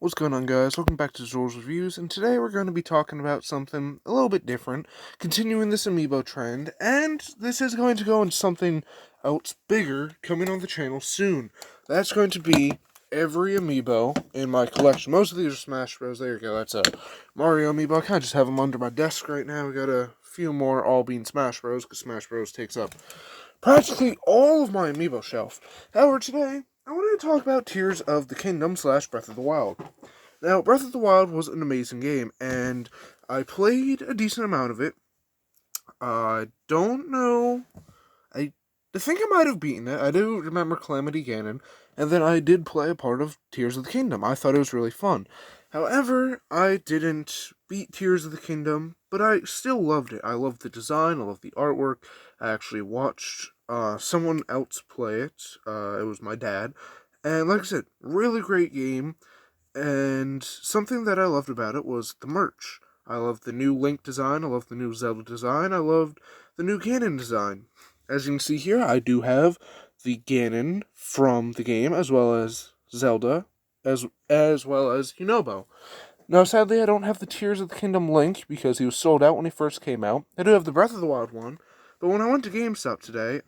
What's going on, guys? Welcome back to Zole's Reviews, and today we're going to be talking about something a little bit different, continuing this amiibo trend, and this is going to go into something else bigger coming on the channel soon. That's going to be every amiibo in my collection. Most of these are Smash Bros. There you go, that's a Mario amiibo. I kind of just have them under my desk right now. We got a few more all being Smash Bros. Because Smash Bros. Takes up practically all of my amiibo shelf. However, today, I wanted to talk about Tears of the Kingdom / Breath of the Wild. Now, Breath of the Wild was an amazing game, and I played a decent amount of it. I don't know. I think I might have beaten it. I do remember Calamity Ganon, and then I did play a part of Tears of the Kingdom. I thought it was really fun. However, I didn't beat Tears of the Kingdom, but I still loved it. I loved the design, I loved the artwork. I actually watched someone else play it. It was my dad. And like I said, really great game. And something that I loved about it was the merch. I loved the new Link design, I loved the new Zelda design, I loved the new Ganon design. As you can see here, I do have the Ganon from the game, as well as Zelda, as well as Yunobo. Now, sadly, I don't have the Tears of the Kingdom Link, because he was sold out when he first came out. I do have the Breath of the Wild one, but when I went to GameStop today,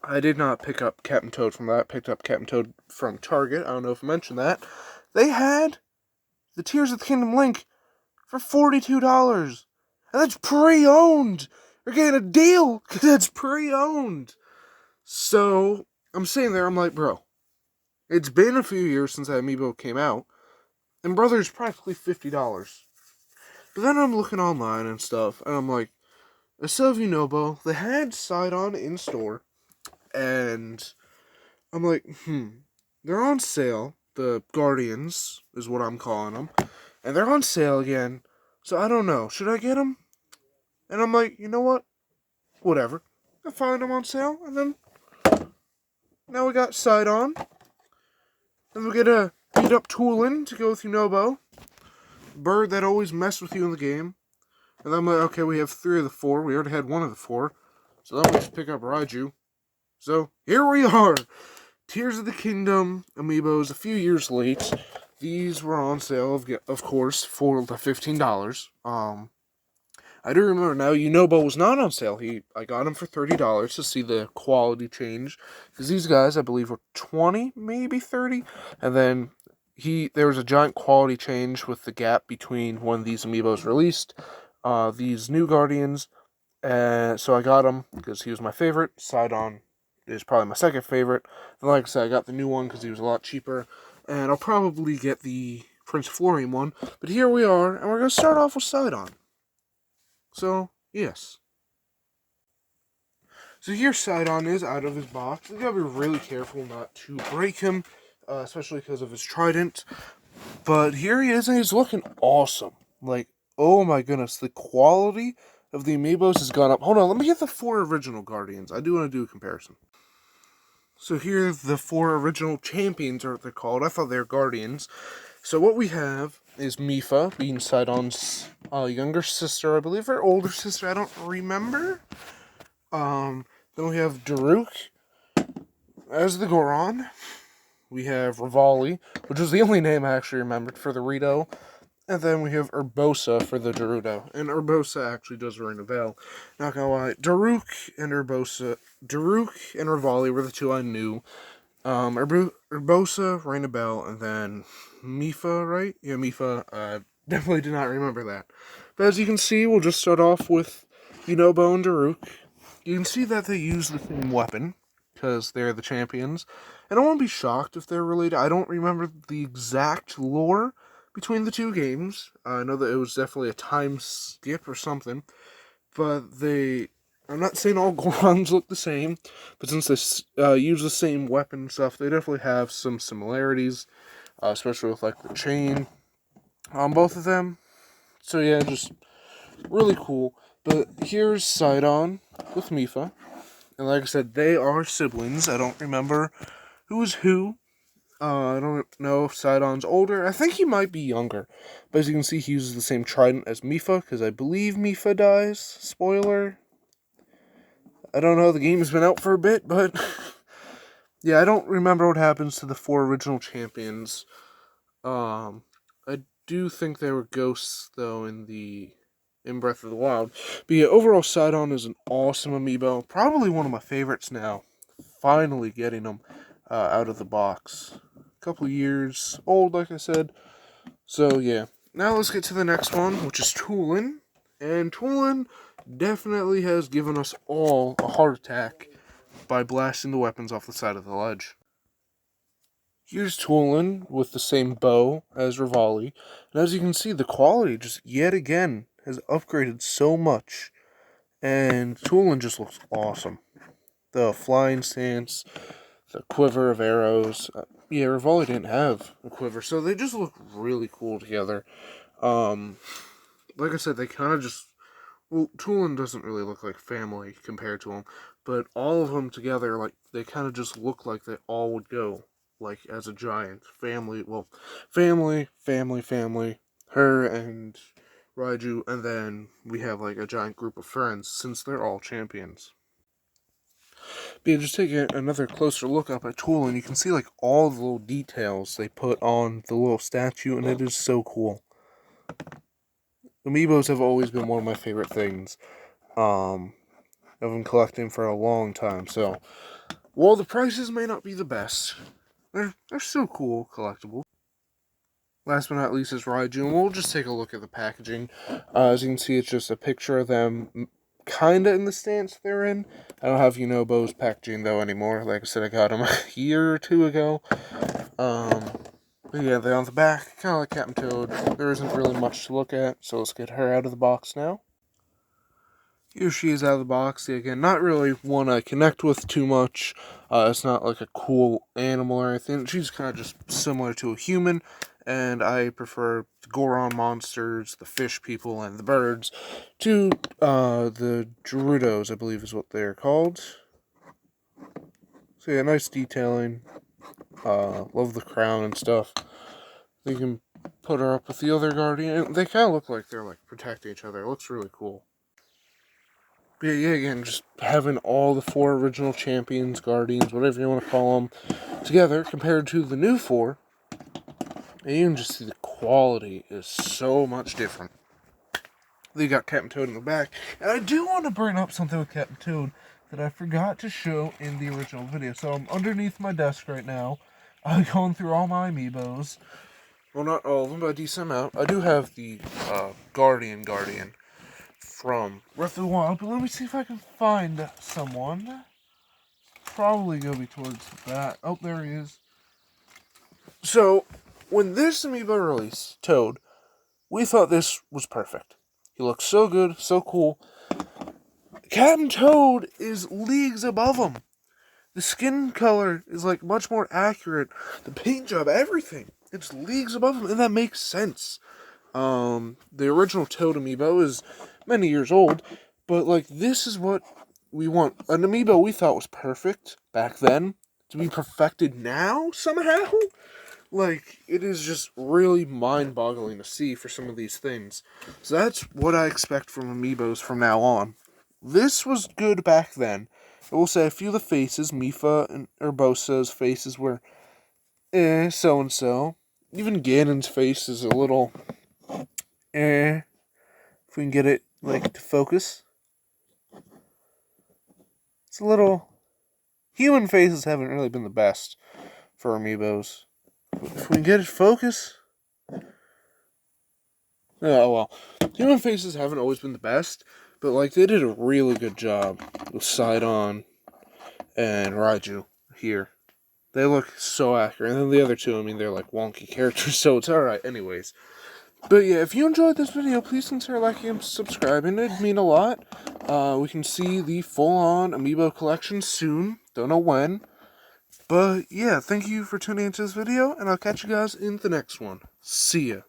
I did not pick up Captain Toad from that. I picked up Captain Toad from Target. I don't know if I mentioned that. They had the Tears of the Kingdom Link for $42. And that's pre-owned. You're getting a deal because that's pre-owned. So, I'm sitting there, I'm like, bro, it's been a few years since that amiibo came out, and brother's practically $50. But then I'm looking online and stuff, and I'm like, instead of Yunobo, they had Sidon in store, and I'm like, they're on sale. The Guardians is what I'm calling them. And they're on sale again. So I don't know. Should I get them? And I'm like, you know what? Whatever. I find them on sale. And then now we got Sidon. And we get a beat up Toolin to go with Yunobo. Bird that always messed with you in the game. And then I'm like, okay, we have 3 of the 4. We already had 1 of the 4. So then we just pick up Raiju. So here we are. Tears of the Kingdom amiibos a few years late. These were on sale, of course, for the $15. I do remember now, Yunobo was not on sale. I got him for $30 to see the quality change. Because these guys, I believe, were 20, maybe 30. And then there was a giant quality change with the gap between when these amiibos released. These new Guardians. So I got him because he was my favorite. Sidon is probably my second favorite. And like I said, I got the new one because he was a lot cheaper. And I'll probably get the Prince Florian one. But here we are, and we're going to start off with Sidon. So, yes. So here Sidon is out of his box. You gotta be really careful not to break him, especially because of his trident. But here he is, and he's looking awesome. Like, oh my goodness, the quality of the amiibos has gone up. Hold on, let me get the 4 original Guardians. I do want to do a comparison. So here, the 4 original champions are what they're called. I thought they were Guardians. So what we have is Mipha, being Sidon's younger sister, I believe, or older sister, I don't remember. Then we have Daruk as the Goron. We have Rivali, which was the only name I actually remembered for the Rito. And then we have Urbosa for the Gerudo. And Urbosa actually does ring a bell. Not gonna lie. Daruk and Rivali were the 2 I knew. Urbosa rang a bell, and then Mipha, right? Yeah, Mipha. Definitely did not remember that. But as you can see, we'll just start off with Yunobo and Daruk. You can see that they use the same weapon, because they're the champions. And I won't be shocked if they're related. I don't remember the exact lore between the 2 games. I know that it was definitely a time skip or something. But I'm not saying all Gorons look the same, but since they use the same weapon and stuff, they definitely have some similarities, especially with like the chain on both of them. So yeah, just really cool. But here's Sidon with Mipha, and like I said, they are siblings. I don't remember who is who. I don't know if Sidon's older. I think he might be younger. But as you can see, he uses the same trident as Mipha, because I believe Mipha dies. Spoiler. I don't know, the game has been out for a bit, but yeah, I don't remember what happens to the 4 original champions I do think there were ghosts though in Breath of the Wild. But yeah, overall, Sidon is an awesome amiibo. Probably one of my favorites now. Finally getting them out of the box. A couple years old, like I said. So yeah. Now let's get to the next one, which is Toolin. And Toolin definitely has given us all a heart attack by blasting the weapons off the side of the ledge. Here's Toolin with the same bow as Rivali, and as you can see, the quality just yet again has upgraded so much, and Toolin just looks awesome. The flying stance, the quiver of arrows. Yeah, Rivali didn't have a quiver, so they just look really cool together. Like I said, they kind of just... Well, Toolin doesn't really look like family compared to them, but all of them together, like, they kind of just look like they all would go, like, as a giant family. Well, family, her and Raiju, and then we have, like, a giant group of friends, since they're all champions. But yeah, just take another closer look up at Toolin, you can see, like, all the little details they put on the little statue, and it is so cool. Amiibos have always been one of my favorite things. I've been collecting for a long time, so while the prices may not be the best, they're still cool collectibles. Last but not least is Raiju, and we'll just take a look at the packaging. As you can see, it's just a picture of them kinda in the stance they're in. I don't have Bo's packaging though anymore. Like I said, I got them a year or two ago. But yeah, they're on the back, kind of like Captain Toad. There isn't really much to look at, so let's get her out of the box now. Here she is out of the box. Again, not really one I connect with too much. It's not like a cool animal or anything. She's kind of just similar to a human, and I prefer the Goron monsters, the fish people, and the birds to the Gerudos, I believe is what they're called. So yeah, nice detailing. Love the crown and stuff. You can put her up with the other guardian. They kind of look like they're like protecting each other. It looks really cool. But yeah, again, just having all the 4 original champions, guardians, whatever you want to call them, together compared to the new 4, and you can just see the quality is so much different. They got Captain Toad in the back, and I do want to bring up something with Captain Toad that I forgot to show in the original video. So I'm underneath my desk right now, going through all my amiibos. Well, not all of them, but a decent amount. I do have the Guardian from Breath of the Wild, but let me see if I can find someone. Probably go be towards that. Oh, there he is. So, when this amiibo released, Toad, we thought this was perfect. He looks so good, so cool. Captain Toad is leagues above him. The skin color is like much more accurate. The paint job, everything. It's leagues above him, and that makes sense. The original Toad amiibo is many years old, but like this is what we want. An amiibo we thought was perfect back then to be perfected now somehow. Like it is just really mind-boggling to see for some of these things. So that's what I expect from amiibos from now on. This was good back then. I will say a few of the faces, Mipha and Urbosa's faces were so and so. Even Ganon's face is a little if we can get it, like, to focus. It's a little... Human faces haven't really been the best for amiibos. If we can get it to focus... Oh, well. Human faces haven't always been the best, but, like, they did a really good job with Sidon and Raiju here. They look so accurate. And then the other two, I mean, they're, like, wonky characters, so it's alright anyways. But yeah, if you enjoyed this video, please consider liking and subscribing. It'd mean a lot. We can see the full-on amiibo collection soon. Don't know when. But yeah, thank you for tuning into this video, and I'll catch you guys in the next one. See ya.